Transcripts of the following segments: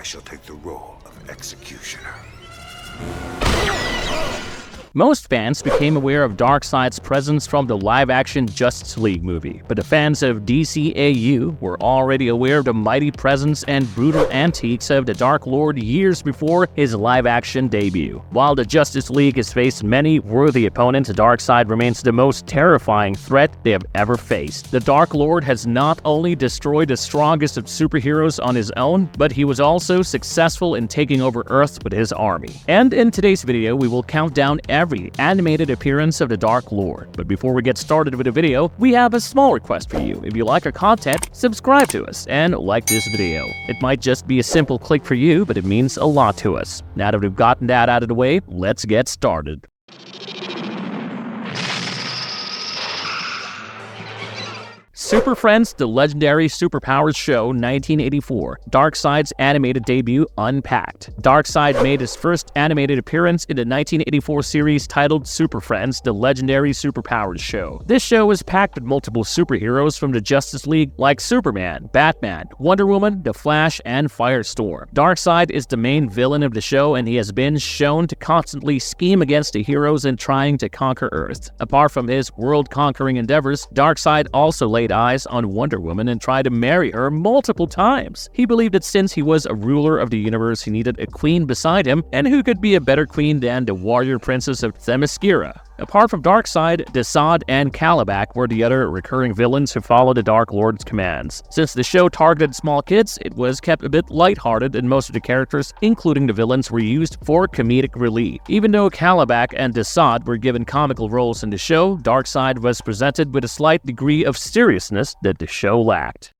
I shall take the role of executioner. Most fans became aware of Darkseid's presence from the live-action Justice League movie, but the fans of DCAU were already aware of the mighty presence and brutal antiques of the Dark Lord years before his live-action debut. While the Justice League has faced many worthy opponents, Darkseid remains the most terrifying threat they have ever faced. The Dark Lord has not only destroyed the strongest of superheroes on his own, but he was also successful in taking over Earth with his army. And in today's video, we will count down every animated appearance of the Dark Lord. But before we get started with the video, we have a small request for you. If you like our content, subscribe to us and like this video. It might just be a simple click for you, but it means a lot to us. Now that we've gotten that out of the way, let's get started. Super Friends, The Legendary Superpowers Show 1984, Darkseid's animated debut unpacked. Darkseid made his first animated appearance in the 1984 series titled Super Friends, The Legendary Superpowers Show. This show was packed with multiple superheroes from the Justice League like Superman, Batman, Wonder Woman, The Flash, and Firestorm. Darkseid is the main villain of the show, and he has been shown to constantly scheme against the heroes in trying to conquer Earth. Apart from his world-conquering endeavors, Darkseid also laid eyes on Wonder Woman and tried to marry her multiple times. He believed that since he was a ruler of the universe, he needed a queen beside him, and who could be a better queen than the warrior princess of Themyscira? Apart from Darkseid, Darkseid and Kalibak were the other recurring villains who followed the Dark Lord's commands. Since the show targeted small kids, it was kept a bit lighthearted, and most of the characters, including the villains, were used for comedic relief. Even though Kalibak and Darkseid were given comical roles in the show, Darkseid was presented with a slight degree of seriousness that the show lacked.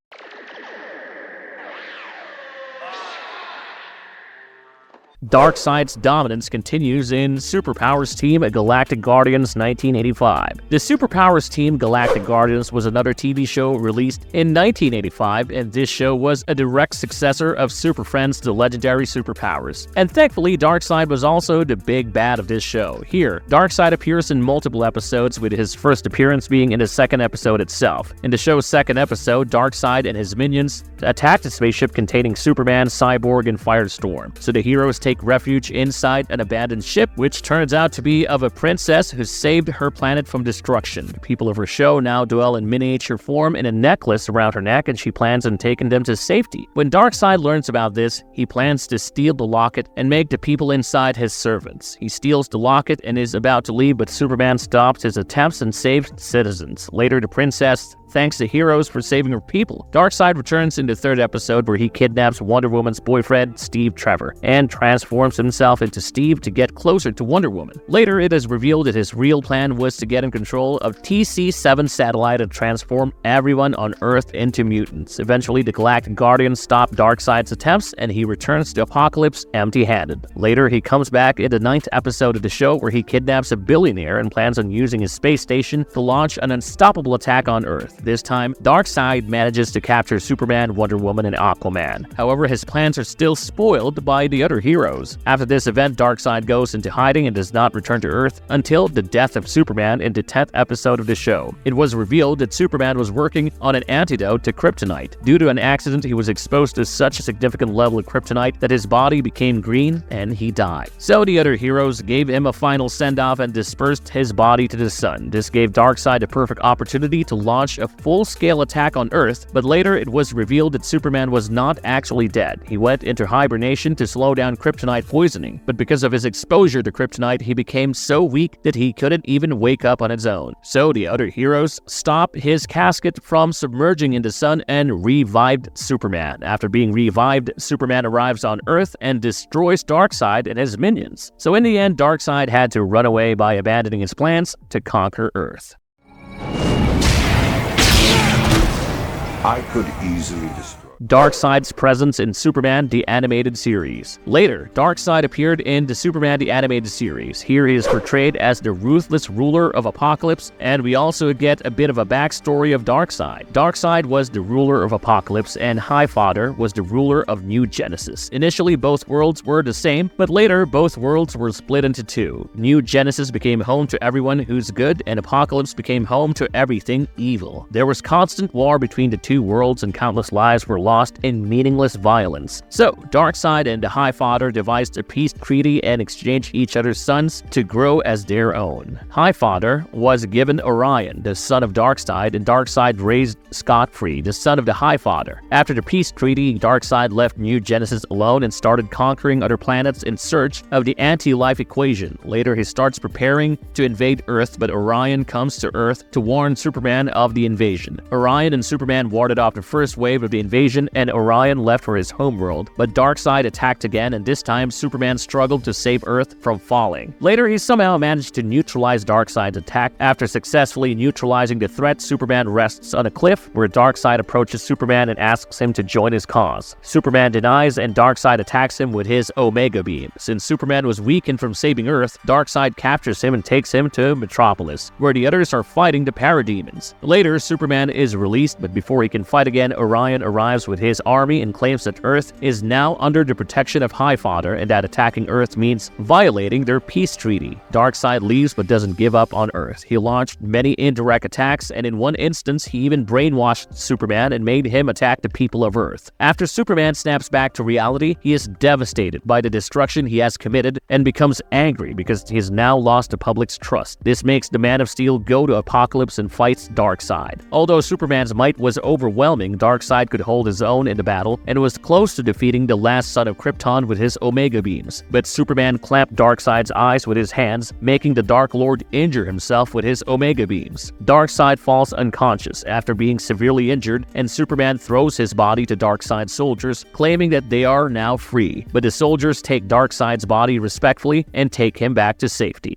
Darkseid's dominance continues in Superpowers Team Galactic Guardians 1985. The Superpowers Team Galactic Guardians was another TV show released in 1985, and this show was a direct successor of Super Friends, The Legendary Superpowers. And thankfully, Darkseid was also the big bad of this show. Here, Darkseid appears in multiple episodes, with his first appearance being in the second episode itself. In the show's second episode, Darkseid and his minions attacked a spaceship containing Superman, Cyborg, and Firestorm. So the heroes take refuge inside an abandoned ship, which turns out to be of a princess who saved her planet from destruction. The people of her show now dwell in miniature form in a necklace around her neck, and she plans on taking them to safety. When Darkseid learns about this, he plans to steal the locket and make the people inside his servants. He steals the locket and is about to leave, but Superman stops his attempts and saves citizens. Later, the princess thanks the heroes for saving her people. Darkseid returns in the third episode, where he kidnaps Wonder Woman's boyfriend, Steve Trevor, and transforms himself into Steve to get closer to Wonder Woman. Later, it is revealed that his real plan was to get in control of TC-7 satellite and transform everyone on Earth into mutants. Eventually, the Galactic Guardians stop Darkseid's attempts, and he returns to Apokolips empty-handed. Later, he comes back in the 9th episode of the show, where he kidnaps a billionaire and plans on using his space station to launch an unstoppable attack on Earth. This time, Darkseid manages to capture Superman, Wonder Woman, and Aquaman. However, his plans are still spoiled by the other heroes. After this event, Darkseid goes into hiding and does not return to Earth until the death of Superman in the 10th episode of the show. It was revealed that Superman was working on an antidote to kryptonite. Due to an accident, he was exposed to such a significant level of kryptonite that his body became green and he died. So the other heroes gave him a final send-off and dispersed his body to the sun. This gave Darkseid a perfect opportunity to launch a full-scale attack on Earth, but later it was revealed that Superman was not actually dead. He went into hibernation to slow down kryptonite poisoning, but because of his exposure to kryptonite, he became so weak that he couldn't even wake up on his own. So the other heroes stopped his casket from submerging in the sun and revived Superman. After being revived, Superman arrives on Earth and destroys Darkseid and his minions. So in the end, Darkseid had to run away by abandoning his plans to conquer Earth. I could easily destroy Darkseid's presence in Superman the Animated Series. Later, Darkseid appeared in the Superman the Animated Series. Here he is portrayed as the ruthless ruler of Apokolips, and we also get a bit of a backstory of Darkseid. Darkseid was the ruler of Apokolips, and Highfather was the ruler of New Genesis. Initially, both worlds were the same, but later, both worlds were split into two. New Genesis became home to everyone who's good, and Apokolips became home to everything evil. There was constant war between the two worlds, and countless lives were lost lost in meaningless violence. So, Darkseid and the Highfather devised a peace treaty and exchanged each other's sons to grow as their own. Highfather was given Orion, the son of Darkseid, and Darkseid raised Scot-Free, the son of the Highfather. After the peace treaty, Darkseid left New Genesis alone and started conquering other planets in search of the anti-life equation. Later, he starts preparing to invade Earth, but Orion comes to Earth to warn Superman of the invasion. Orion and Superman warded off the first wave of the invasion, and Orion left for his homeworld. But Darkseid attacked again, and this time Superman struggled to save Earth from falling. Later, he somehow managed to neutralize Darkseid's attack. After successfully neutralizing the threat, Superman rests on a cliff where Darkseid approaches Superman and asks him to join his cause. Superman denies, and Darkseid attacks him with his Omega Beam. Since Superman was weakened from saving Earth, Darkseid captures him and takes him to Metropolis, where the others are fighting the parademons. Later, Superman is released, but before he can fight again, Orion arrives with his army and claims that Earth is now under the protection of Highfather and that attacking Earth means violating their peace treaty. Darkseid leaves but doesn't give up on Earth. He launched many indirect attacks, and in one instance, he even brainwashed Superman and made him attack the people of Earth. After Superman snaps back to reality, he is devastated by the destruction he has committed and becomes angry because he has now lost the public's trust. This makes the Man of Steel go to Apokolips and fights Darkseid. Although Superman's might was overwhelming, Darkseid could hold his own in the battle and was close to defeating the last son of Krypton with his Omega Beams. But Superman clamped Darkseid's eyes with his hands, making the Dark Lord injure himself with his Omega Beams. Darkseid falls unconscious after being severely injured, and Superman throws his body to Darkseid's soldiers, claiming that they are now free. But the soldiers take Darkseid's body respectfully and take him back to safety.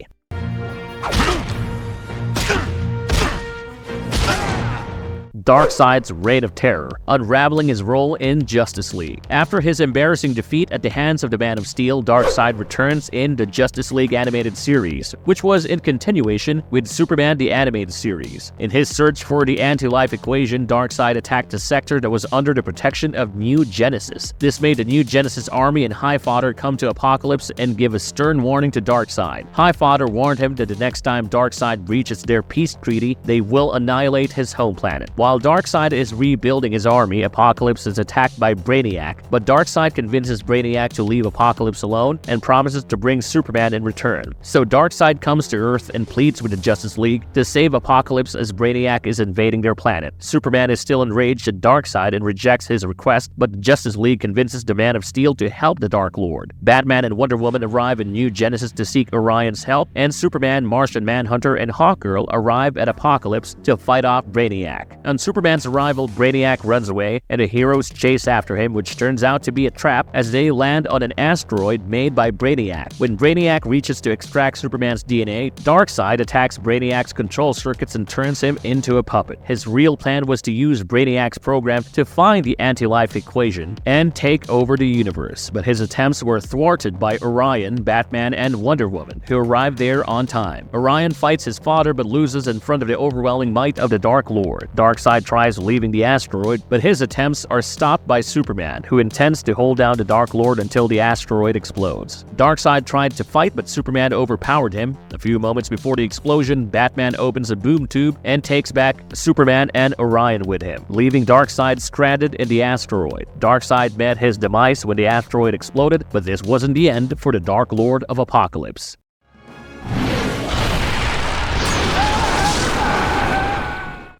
Darkseid's Reign of Terror, unraveling his role in Justice League. After his embarrassing defeat at the hands of the Man of Steel, Darkseid returns in the Justice League animated series, which was in continuation with Superman the Animated Series. In his search for the anti-life equation, Darkseid attacked a sector that was under the protection of New Genesis. This made the New Genesis army and Highfather come to Apokolips and give a stern warning to Darkseid. Highfather warned him that the next time Darkseid breaches their peace treaty, they will annihilate his home planet. While Darkseid is rebuilding his army, Apokolips is attacked by Brainiac, but Darkseid convinces Brainiac to leave Apokolips alone and promises to bring Superman in return. So Darkseid comes to Earth and pleads with the Justice League to save Apokolips as Brainiac is invading their planet. Superman is still enraged at Darkseid and rejects his request, but the Justice League convinces the Man of Steel to help the Dark Lord. Batman and Wonder Woman arrive in New Genesis to seek Orion's help, and Superman, Martian Manhunter, and Hawkgirl arrive at Apokolips to fight off Brainiac. On Superman's arrival, Brainiac runs away, and the heroes chase after him, which turns out to be a trap as they land on an asteroid made by Brainiac. When Brainiac reaches to extract Superman's DNA, Darkseid attacks Brainiac's control circuits and turns him into a puppet. His real plan was to use Brainiac's program to find the anti-life equation and take over the universe, but his attempts were thwarted by Orion, Batman, and Wonder Woman, who arrived there on time. Orion fights his father but loses in front of the overwhelming might of the Dark Lord. Darkseid tries leaving the asteroid, but his attempts are stopped by Superman, who intends to hold down the Dark Lord until the asteroid explodes. Darkseid tried to fight, but Superman overpowered him. A few moments before the explosion, Batman opens a boom tube and takes back Superman and Orion with him, leaving Darkseid stranded in the asteroid. Darkseid met his demise when the asteroid exploded, but this wasn't the end for the Dark Lord of Apokolips.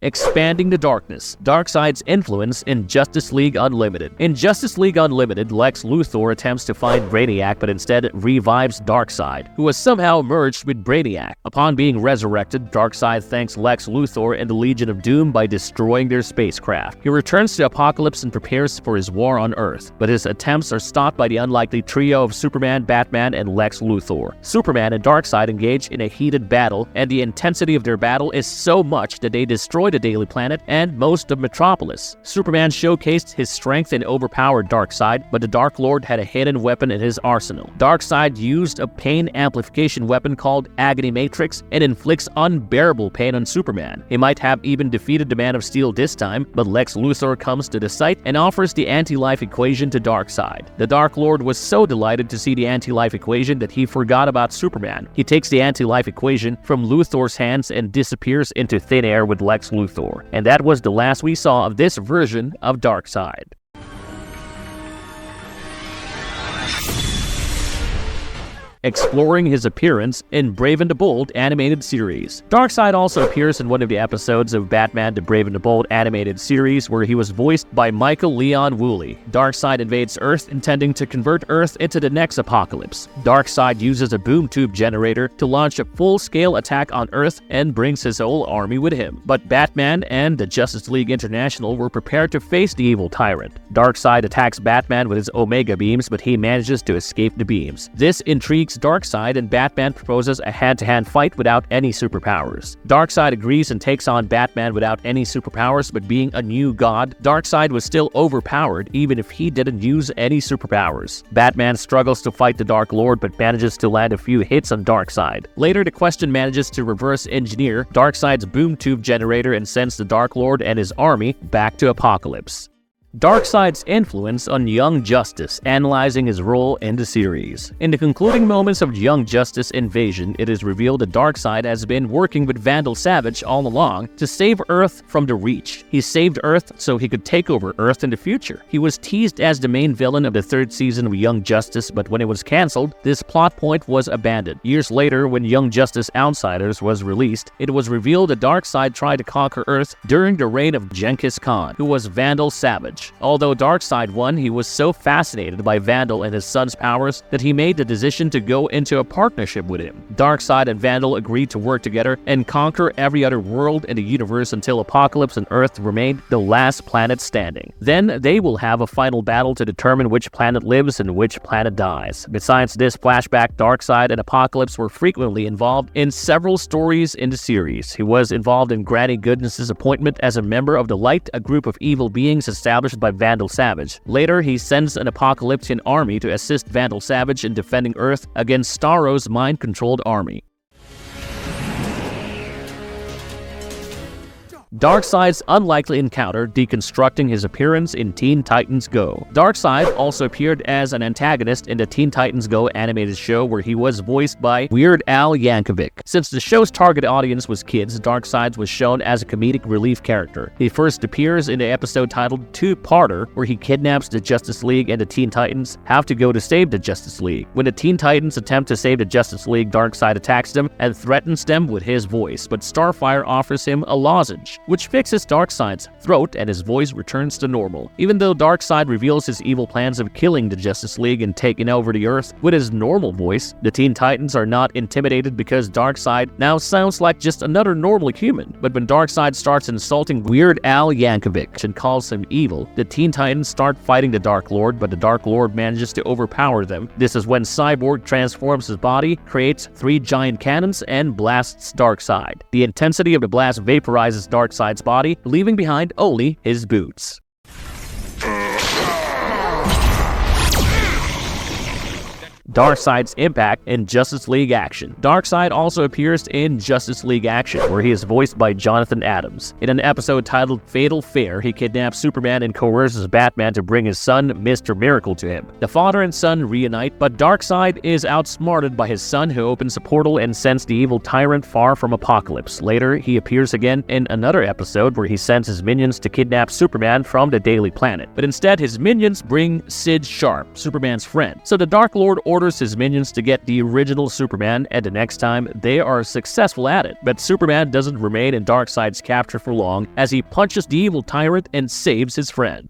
Expanding the darkness, Darkseid's influence in Justice League Unlimited. In Justice League Unlimited, Lex Luthor attempts to find Brainiac but instead revives Darkseid, who has somehow merged with Brainiac. Upon being resurrected, Darkseid thanks Lex Luthor and the Legion of Doom by destroying their spacecraft. He returns to Apokolips and prepares for his war on Earth, but his attempts are stopped by the unlikely trio of Superman, Batman, and Lex Luthor. Superman and Darkseid engage in a heated battle, and the intensity of their battle is so much that they destroy the Daily Planet and most of Metropolis. Superman showcased his strength and overpowered Darkseid, but the Dark Lord had a hidden weapon in his arsenal. Darkseid used a pain amplification weapon called Agony Matrix and inflicts unbearable pain on Superman. He might have even defeated the Man of Steel this time, but Lex Luthor comes to the site and offers the anti-life equation to Darkseid. The Dark Lord was so delighted to see the anti-life equation that he forgot about Superman. He takes the anti-life equation from Luthor's hands and disappears into thin air with Lex Luthor. And that was the last we saw of this version of Darkseid. exploring his appearance in Brave and the Bold animated series. Darkseid also appears in one of the episodes of Batman the Brave and the Bold animated series where he was voiced by Michael Leon Woolley. Darkseid invades Earth intending to convert Earth into the next apocalypse. Darkseid uses a boom tube generator to launch a full-scale attack on Earth and brings his whole army with him. But Batman and the Justice League International were prepared to face the evil tyrant. Darkseid attacks Batman with his Omega beams, but he manages to escape the beams. This intrigues Darkseid, and Batman proposes a hand-to-hand fight without any superpowers. Darkseid agrees and takes on Batman without any superpowers, but being a new god, Darkseid was still overpowered even if he didn't use any superpowers. Batman struggles to fight the Dark Lord but manages to land a few hits on Darkseid. Later, the Question manages to reverse engineer Darkseid's boom tube generator and sends the Dark Lord and his army back to Apokolips. Darkseid's influence on Young Justice, analyzing his role in the series. In the concluding moments of Young Justice Invasion, it is revealed that Darkseid has been working with Vandal Savage all along to save Earth from the Reach. He saved Earth so he could take over Earth in the future. He was teased as the main villain of the third season of Young Justice, but when it was cancelled, this plot point was abandoned. Years later, when Young Justice Outsiders was released, it was revealed that Darkseid tried to conquer Earth during the reign of Genghis Khan, who was Vandal Savage. Although Darkseid won, he was so fascinated by Vandal and his son's powers that he made the decision to go into a partnership with him. Darkseid and Vandal agreed to work together and conquer every other world in the universe until Apokolips and Earth remained the last planet standing. Then they will have a final battle to determine which planet lives and which planet dies. Besides this flashback, Darkseid and Apokolips were frequently involved in several stories in the series. He was involved in Granny Goodness's appointment as a member of the Light, a group of evil beings established by Vandal Savage. Later, he sends an Apokoliptian army to assist Vandal Savage in defending Earth against Starro's mind-controlled army. Darkseid's unlikely encounter deconstructing his appearance in Teen Titans Go. Darkseid also appeared as an antagonist in the Teen Titans Go animated show where he was voiced by Weird Al Yankovic. Since the show's target audience was kids, Darkseid was shown as a comedic relief character. He first appears in the episode titled Two-Parter, where he kidnaps the Justice League and the Teen Titans have to go to save the Justice League. When the Teen Titans attempt to save the Justice League, Darkseid attacks them and threatens them with his voice, but Starfire offers him a lozenge, which fixes Darkseid's throat and his voice returns to normal. Even though Darkseid reveals his evil plans of killing the Justice League and taking over the Earth with his normal voice, the Teen Titans are not intimidated because Darkseid now sounds like just another normal human. But when Darkseid starts insulting Weird Al Yankovic and calls him evil, the Teen Titans start fighting the Dark Lord, but the Dark Lord manages to overpower them. This is when Cyborg transforms his body, creates 3 giant cannons, and blasts Darkseid. The intensity of the blast vaporizes Darkseid's body, leaving behind only his boots. Darkseid's impact in Justice League Action. Darkseid also appears in Justice League Action, where he is voiced by Jonathan Adams. In an episode titled Fatal Fair, he kidnaps Superman and coerces Batman to bring his son, Mr. Miracle, to him. The father and son reunite, but Darkseid is outsmarted by his son, who opens a portal and sends the evil tyrant far from Apokolips. Later, he appears again in another episode where he sends his minions to kidnap Superman from the Daily Planet. But instead, his minions bring Sid Sharp, Superman's friend. So the Dark Lord orders his minions to get the original Superman, and the next time they are successful at it. But Superman doesn't remain in Darkseid's capture for long, as he punches the evil tyrant and saves his friend.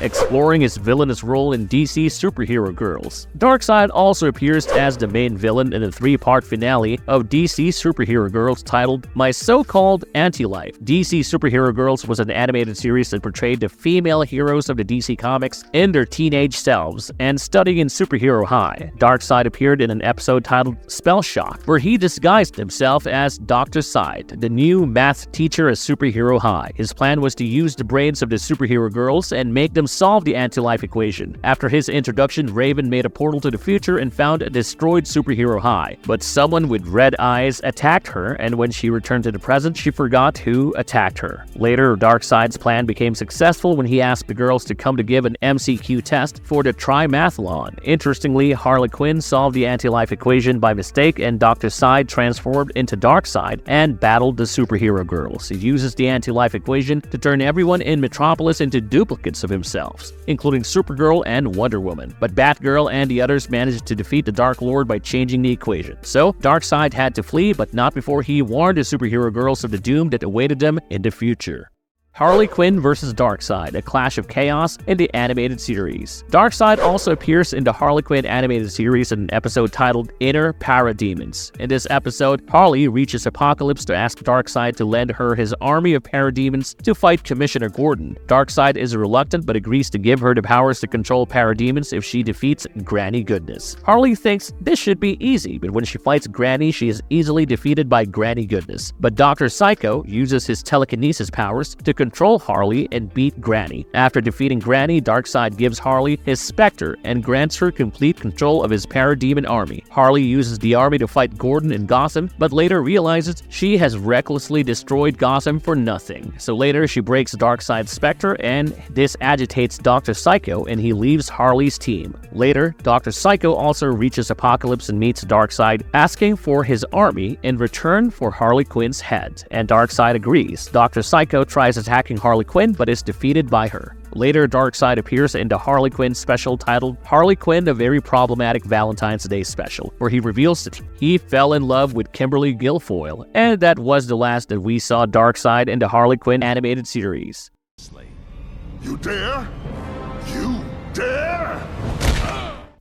Exploring his villainous role in DC Superhero Girls. Darkseid also appears as the main villain in the 3-part finale of DC Superhero Girls titled My So-Called Anti-Life. DC Superhero Girls was an animated series that portrayed the female heroes of the DC Comics in their teenage selves and studying in Superhero High. Darkseid appeared in an episode titled Spell Shock, where he disguised himself as Dr. Side, the new math teacher at Superhero High. His plan was to use the brains of the superhero girls and make them solve the anti-life equation. After his introduction, Raven made a portal to the future and found a destroyed Superhero High. But someone with red eyes attacked her, and when she returned to the present, she forgot who attacked her. Later, Darkseid's plan became successful when he asked the girls to come to give an MCQ test for the Trimathlon. Interestingly, Harley Quinn solved the anti-life equation by mistake, and Dr. Side transformed into Darkseid and battled the superhero girls. He uses the anti-life equation to turn everyone in Metropolis into duplicates of himself. themselves, including Supergirl and Wonder Woman. But Batgirl and the others managed to defeat the Dark Lord by changing the equation. So, Darkseid had to flee, but not before he warned the superhero girls of the doom that awaited them in the future. Harley Quinn vs. Darkseid, a clash of chaos in the animated series. Darkseid also appears in the Harley Quinn animated series in an episode titled Inner Parademons. In this episode, Harley reaches Apocalypse to ask Darkseid to lend her his army of parademons to fight Commissioner Gordon. Darkseid is reluctant but agrees to give her the powers to control parademons if she defeats Granny Goodness. Harley thinks this should be easy, but when she fights Granny, she is easily defeated by Granny Goodness. But Dr. Psycho uses his telekinesis powers to control Harley and beat Granny. After defeating Granny, Darkseid gives Harley his Spectre and grants her complete control of his parademon army. Harley uses the army to fight Gordon in Gotham, but later realizes she has recklessly destroyed Gotham for nothing. So later she breaks Darkseid's Spectre, and this agitates Dr. Psycho, and he leaves Harley's team. Later, Dr. Psycho also reaches Apocalypse and meets Darkseid, asking for his army in return for Harley Quinn's head, and Darkseid agrees. Dr. Psycho tries attacking Harley Quinn but is defeated by her. Later, Darkseid appears in the Harley Quinn special titled Harley Quinn: A Very Problematic Valentine's Day Special, where he reveals that he fell in love with Kimberly Guilfoyle, and that was the last that we saw Darkseid in the Harley Quinn animated series. You dare? You dare?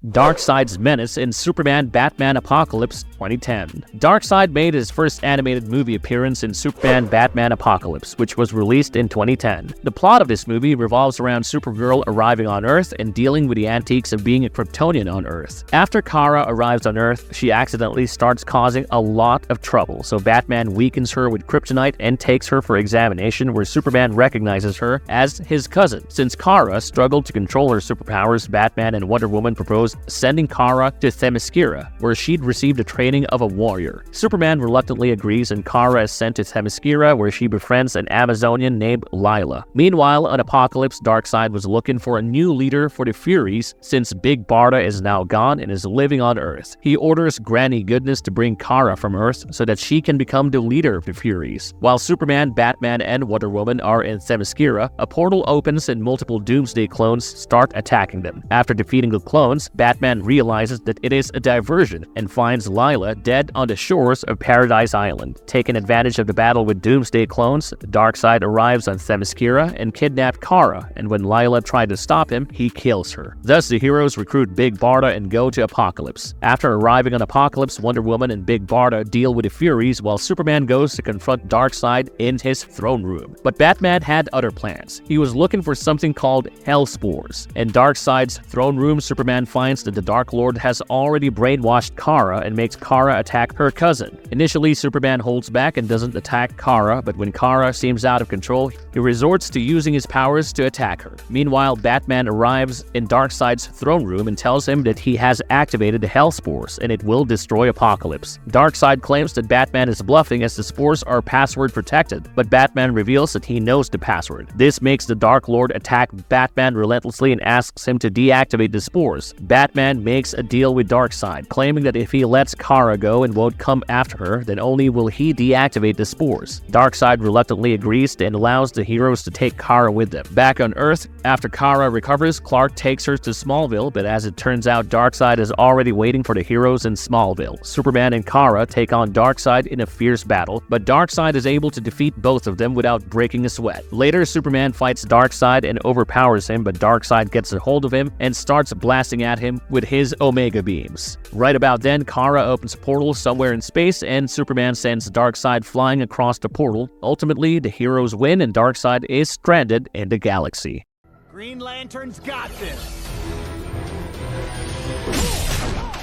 Darkseid's Menace in Superman Batman Apocalypse 2010. Darkseid made his first animated movie appearance in Superman Batman Apocalypse, which was released in 2010. The plot of this movie revolves around Supergirl arriving on Earth and dealing with the antiques of being a Kryptonian on Earth. After Kara arrives on Earth, she accidentally starts causing a lot of trouble, so Batman weakens her with kryptonite and takes her for examination, where Superman recognizes her as his cousin. Since Kara struggled to control her superpowers, Batman and Wonder Woman propose sending Kara to Themyscira, where she'd received a training of a warrior. Superman reluctantly agrees, and Kara is sent to Themyscira, where she befriends an Amazonian named Lila. Meanwhile, on Apocalypse, Darkseid was looking for a new leader for the Furies, since Big Barda is now gone and is living on Earth. He orders Granny Goodness to bring Kara from Earth so that she can become the leader of the Furies. While Superman, Batman, and Wonder Woman are in Themyscira, a portal opens and multiple Doomsday clones start attacking them. After defeating the clones, Batman realizes that it is a diversion and finds Lila dead on the shores of Paradise Island. Taking advantage of the battle with Doomsday clones, Darkseid arrives on Themyscira and kidnaps Kara, and when Lila tried to stop him, he kills her. Thus, the heroes recruit Big Barda and go to Apocalypse. After arriving on Apocalypse, Wonder Woman and Big Barda deal with the Furies, while Superman goes to confront Darkseid in his throne room. But Batman had other plans. He was looking for something called Hell Spores. In Darkseid's throne room, Superman finds that the Dark Lord has already brainwashed Kara and makes Kara attack her cousin. Initially, Superman holds back and doesn't attack Kara, but when Kara seems out of control, he resorts to using his powers to attack her. Meanwhile, Batman arrives in Darkseid's throne room and tells him that he has activated the Hell Spores and it will destroy Apocalypse. Darkseid claims that Batman is bluffing as the spores are password protected, but Batman reveals that he knows the password. This makes the Dark Lord attack Batman relentlessly and asks him to deactivate the spores. Batman makes a deal with Darkseid, claiming that if he lets Kara go and won't come after her, then only will he deactivate the spores. Darkseid reluctantly agrees and allows the heroes to take Kara with them. Back on Earth, after Kara recovers, Clark takes her to Smallville, but as it turns out, Darkseid is already waiting for the heroes in Smallville. Superman and Kara take on Darkseid in a fierce battle, but Darkseid is able to defeat both of them without breaking a sweat. Later, Superman fights Darkseid and overpowers him, but Darkseid gets a hold of him and starts blasting at him with his Omega beams. Right about then, Kara opens a portal somewhere in space, and Superman sends Darkseid flying across the portal. Ultimately, the heroes win, and Darkseid is stranded in the galaxy. Green Lantern's got this!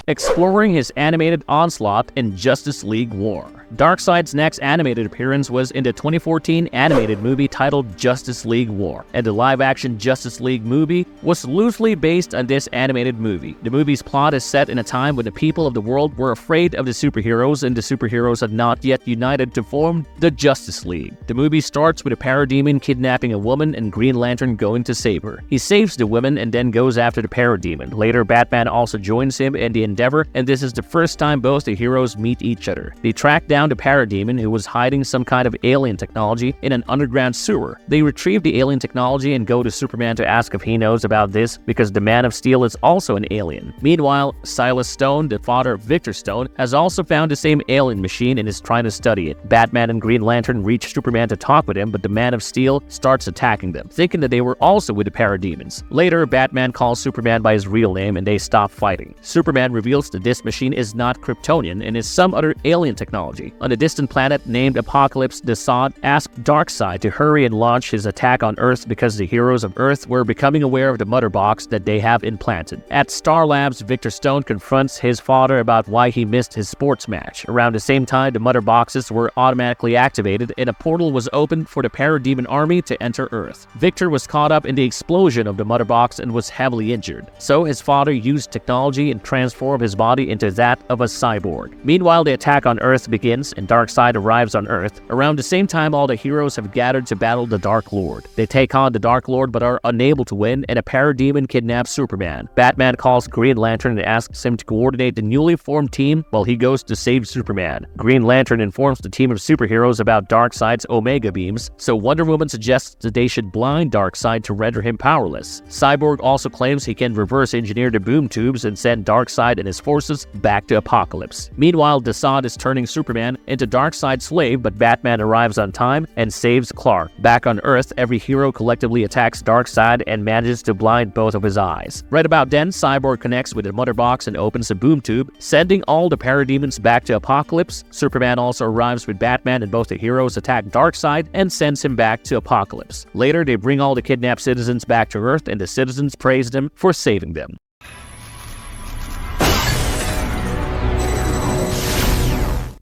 Exploring his animated onslaught in Justice League War. Darkseid's next animated appearance was in the 2014 animated movie titled Justice League War, and the live-action Justice League movie was loosely based on this animated movie. The movie's plot is set in a time when the people of the world were afraid of the superheroes, and the superheroes had not yet united to form the Justice League. The movie starts with a parademon kidnapping a woman and Green Lantern going to save her. He saves the woman and then goes after the parademon. Later, Batman also joins him in the endeavor, and this is the first time both the heroes meet each other. They track down down the parademon who was hiding some kind of alien technology in an underground sewer. They retrieve the alien technology and go to Superman to ask if he knows about this because the Man of Steel is also an alien. Meanwhile, Silas Stone, the father of Victor Stone, has also found the same alien machine and is trying to study it. Batman and Green Lantern reach Superman to talk with him, but the Man of Steel starts attacking them, thinking that they were also with the parademons. Later, Batman calls Superman by his real name and they stop fighting. Superman reveals that this machine is not Kryptonian and is some other alien technology. On a distant planet named Apocalypse, Darkseid asked Darkseid to hurry and launch his attack on Earth because the heroes of Earth were becoming aware of the mother box that they have implanted. At Star Labs, Victor Stone confronts his father about why he missed his sports match. Around the same time, the mother boxes were automatically activated and a portal was opened for the parademon army to enter Earth. Victor was caught up in the explosion of the mother box and was heavily injured. So his father used technology and transformed his body into that of a cyborg. Meanwhile, the attack on Earth begins and Darkseid arrives on Earth. Around the same time, all the heroes have gathered to battle the Dark Lord. They take on the Dark Lord but are unable to win, and a parademon kidnaps Superman. Batman calls Green Lantern and asks him to coordinate the newly formed team while he goes to save Superman. Green Lantern informs the team of superheroes about Darkseid's Omega beams, so Wonder Woman suggests that they should blind Darkseid to render him powerless. Cyborg also claims he can reverse engineer the boom tubes and send Darkseid and his forces back to Apocalypse. Meanwhile, Darkseid is turning Superman into Darkseid's slave, but Batman arrives on time and saves Clark. Back on Earth, every hero collectively attacks Darkseid and manages to blind both of his eyes. Right about then, Cyborg connects with the mother box and opens a boom tube, sending all the parademons back to Apocalypse. Superman also arrives with Batman and both the heroes attack Darkseid and sends him back to Apocalypse. Later, they bring all the kidnapped citizens back to Earth and the citizens praise them for saving them.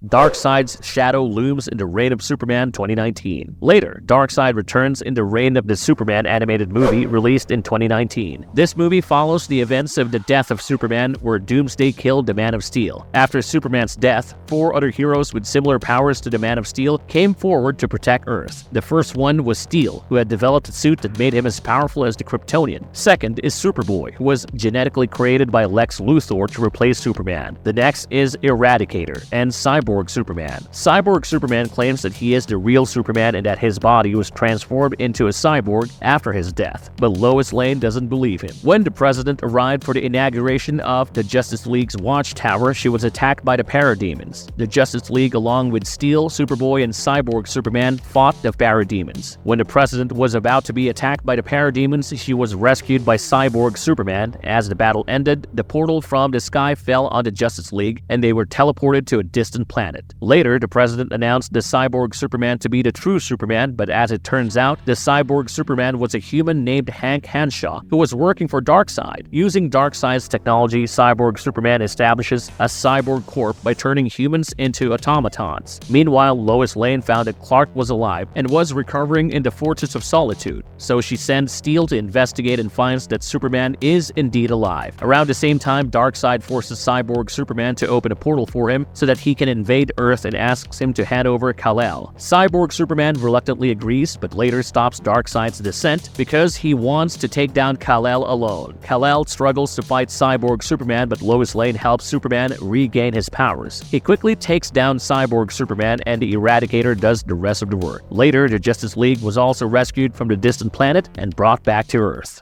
Darkseid's shadow looms in the Reign of Superman 2019. Later, Darkseid returns in the Reign of the Superman animated movie released in 2019. This movie follows the events of the death of Superman, where Doomsday killed the Man of Steel. After Superman's death, 4 other heroes with similar powers to the Man of Steel came forward to protect Earth. The first one was Steel, who had developed a suit that made him as powerful as the Kryptonian. Second is Superboy, who was genetically created by Lex Luthor to replace Superman. The next is Eradicator and Cyborg Superman. Cyborg Superman claims that he is the real Superman and that his body was transformed into a cyborg after his death, but Lois Lane doesn't believe him. When the president arrived for the inauguration of the Justice League's Watchtower, she was attacked by the parademons. The Justice League, along with Steel, Superboy, and Cyborg Superman, fought the parademons. When the president was about to be attacked by the parademons, she was rescued by Cyborg Superman. As the battle ended, the portal from the sky fell on the Justice League, and they were teleported to a distant planet. Later, the president announced the Cyborg Superman to be the true Superman, but as it turns out, the Cyborg Superman was a human named Hank Henshaw, who was working for Darkseid. Using Darkseid's technology, Cyborg Superman establishes a cyborg corp by turning humans into automatons. Meanwhile, Lois Lane found that Clark was alive and was recovering in the Fortress of Solitude, so she sends Steel to investigate and finds that Superman is indeed alive. Around the same time, Darkseid forces Cyborg Superman to open a portal for him so that he can invade Earth and asks him to hand over Kal-El. Cyborg Superman reluctantly agrees, but later stops Darkseid's descent because he wants to take down Kal-El alone. Kal-El struggles to fight Cyborg Superman, but Lois Lane helps Superman regain his powers. He quickly takes down Cyborg Superman, and the Eradicator does the rest of the work. Later, the Justice League was also rescued from the distant planet and brought back to Earth.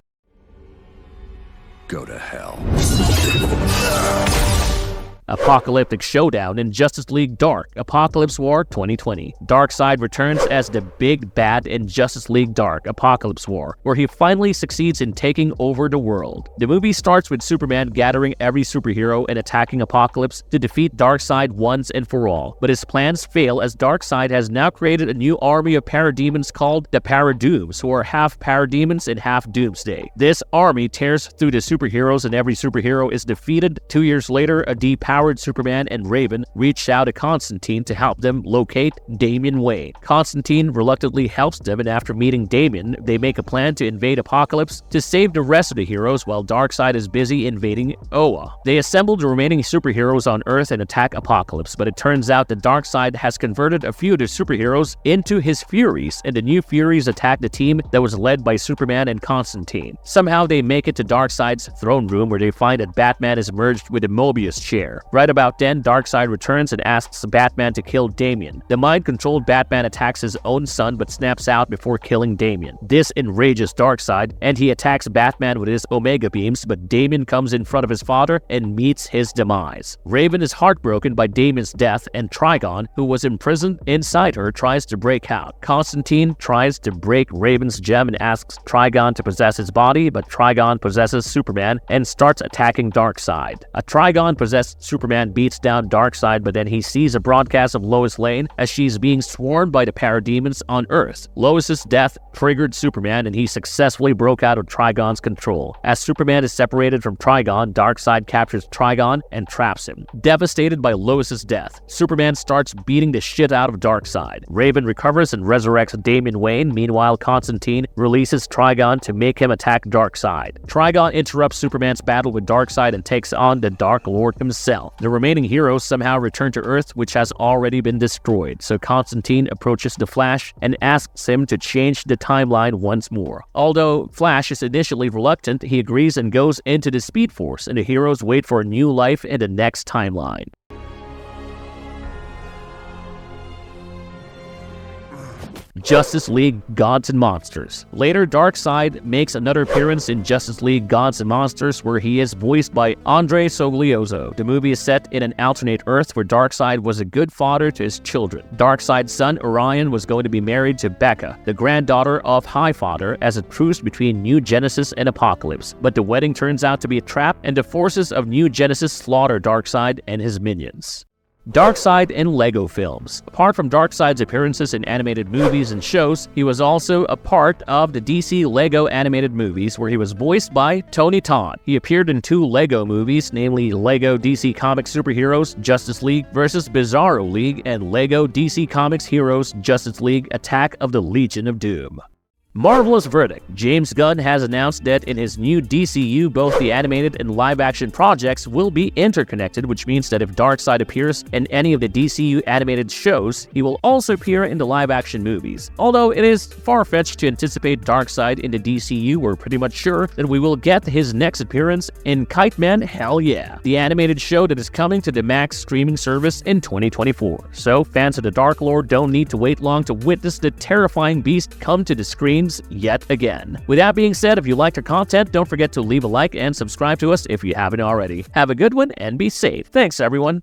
Go to hell. Apocalyptic Showdown in Justice League Dark, Apocalypse War 2020. Darkseid returns as the big bad in Justice League Dark, Apocalypse War, where he finally succeeds in taking over the world. The movie starts with Superman gathering every superhero and attacking Apocalypse to defeat Darkseid once and for all. But his plans fail as Darkseid has now created a new army of parademons called the Paradooms, who are half parademons and half Doomsday. This army tears through the superheroes and every superhero is defeated. 2 years later, a depowered Superman and Raven reach out to Constantine to help them locate Damian Wayne. Constantine reluctantly helps them, and after meeting Damian, they make a plan to invade Apocalypse to save the rest of the heroes while Darkseid is busy invading Oa. They assemble the remaining superheroes on Earth and attack Apocalypse, but it turns out that Darkseid has converted a few of the superheroes into his Furies, and the new Furies attack the team that was led by Superman and Constantine. Somehow they make it to Darkseid's throne room, where they find that Batman is merged with the Mobius chair. Right about then, Darkseid returns and asks Batman to kill Damian. The mind-controlled Batman attacks his own son but snaps out before killing Damian. This enrages Darkseid, and he attacks Batman with his Omega beams, but Damian comes in front of his father and meets his demise. Raven is heartbroken by Damian's death, and Trigon, who was imprisoned inside her, tries to break out. Constantine tries to break Raven's gem and asks Trigon to possess his body, but Trigon possesses Superman and starts attacking Darkseid. A Trigon-possessed Superman beats down Darkseid, but then he sees a broadcast of Lois Lane as she's being swarmed by the parademons on Earth. Lois's death triggered Superman, and he successfully broke out of Trigon's control. As Superman is separated from Trigon, Darkseid captures Trigon and traps him. Devastated by Lois's death, Superman starts beating the shit out of Darkseid. Raven recovers and resurrects Damian Wayne. Meanwhile, Constantine releases Trigon to make him attack Darkseid. Trigon interrupts Superman's battle with Darkseid and takes on the Dark Lord himself. The remaining heroes somehow return to Earth, which has already been destroyed, so Constantine approaches the Flash and asks him to change the timeline once more. Although Flash is initially reluctant, he agrees and goes into the Speed Force, and the heroes wait for a new life in the next timeline. Justice League Gods and Monsters. Later, Darkseid makes another appearance in Justice League Gods and Monsters, where he is voiced by Andre Soglioso. The movie is set in an alternate Earth where Darkseid was a good father to his children. Darkseid's son Orion was going to be married to Becca, the granddaughter of Highfather, as a truce between New Genesis and Apocalypse. But the wedding turns out to be a trap, and the forces of New Genesis slaughter Darkseid and his minions. Darkseid in Lego films. Apart from Darkseid's appearances in animated movies and shows, he was also a part of the DC Lego animated movies, where he was voiced by Tony Todd. He appeared in 2 Lego movies, namely Lego DC Comics Superheroes Justice League vs. Bizarro League and Lego DC Comics Heroes Justice League Attack of the Legion of Doom. Marvelous verdict. James Gunn has announced that in his new DCU, both the animated and live-action projects will be interconnected, which means that if Darkseid appears in any of the DCU animated shows, he will also appear in the live-action movies. Although it is far-fetched to anticipate Darkseid in the DCU, we're pretty much sure that we will get his next appearance in Kite Man Hell Yeah, the animated show that is coming to the Max streaming service in 2024. So fans of the Dark Lord don't need to wait long to witness the terrifying beast come to the screen yet again. With that being said, if you liked our content, don't forget to leave a like and subscribe to us if you haven't already. Have a good one and be safe. Thanks, everyone.